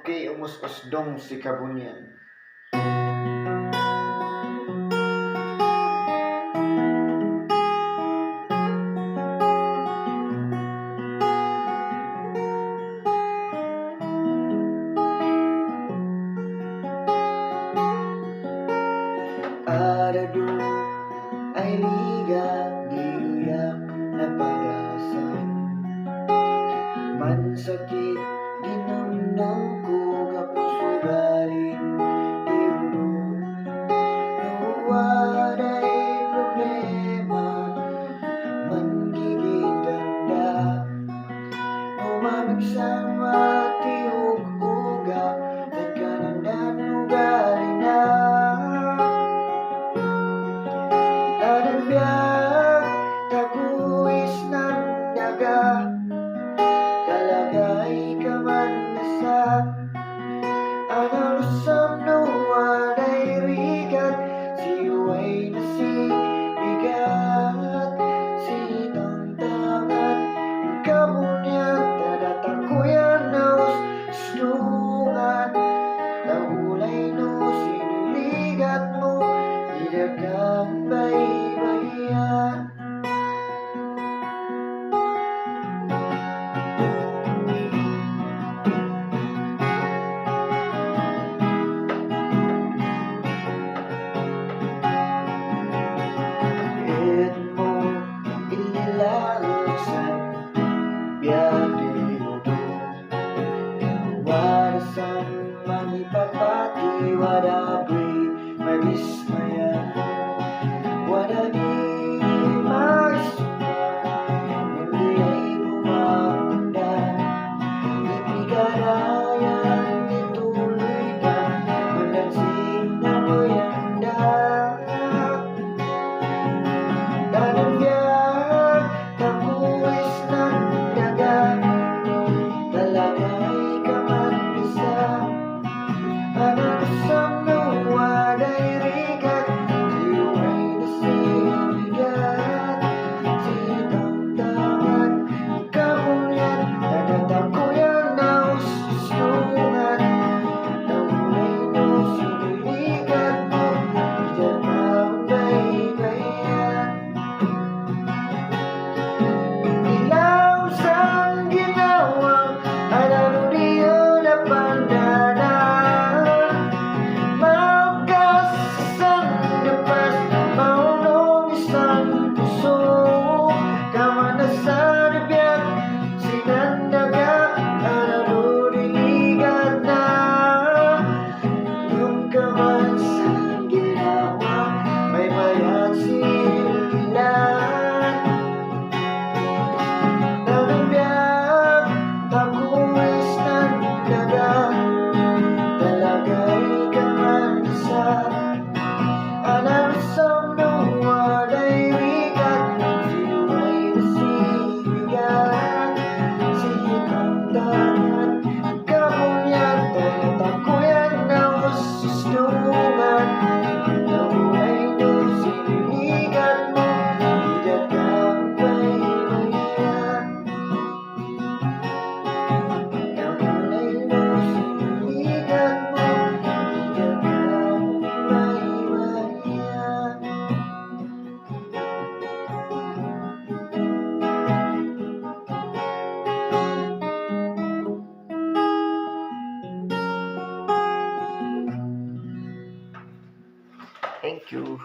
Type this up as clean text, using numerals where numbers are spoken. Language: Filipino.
kay umus-usdong si Kabunyan. Arado ay liga diuyak na padasan mansakit ginamnam ko nga puso galing iuno nuwaday problema mangigitanda numabigsama tiog uga tagkanandan ugali na biag taguis ng daga kalagay ka man na sa analusam nuwaday rigat siway na si bigat si tangtangan kabunyan tadatakuyan na usdungan nahulay no sinuligat mo idagang baybayan. Et mo ilalasan biag diudo warasan manipapati wadaboy madismaya wadani maisuman hindi ay bumaundan ipigarayan ituloy ka mandansing na boyanda danambiag taguis ng daga talagay ka man isa anasam nuwaday rigat siway na sibigat si tangtangan kabunyan tadatakuyan na usdungan nahulay no sinuligat mo idagang baybayan ilaw sang ginawang alaro niyo na pandana maugas sang dapas maunong isang puso kamanasan biag sinandaga alaro diligat na yung kaman sang ginawa may bayat silan nagbiag taguis ng daga talagay ka man isa anasam nuwaday rigat siway na sibigat si tangtangan kabunyan tadatakuyan na usdungan nahulay no sinuligat mo idagang baybayan nahulay no sinuligat mo idagang baybayan. Thank you.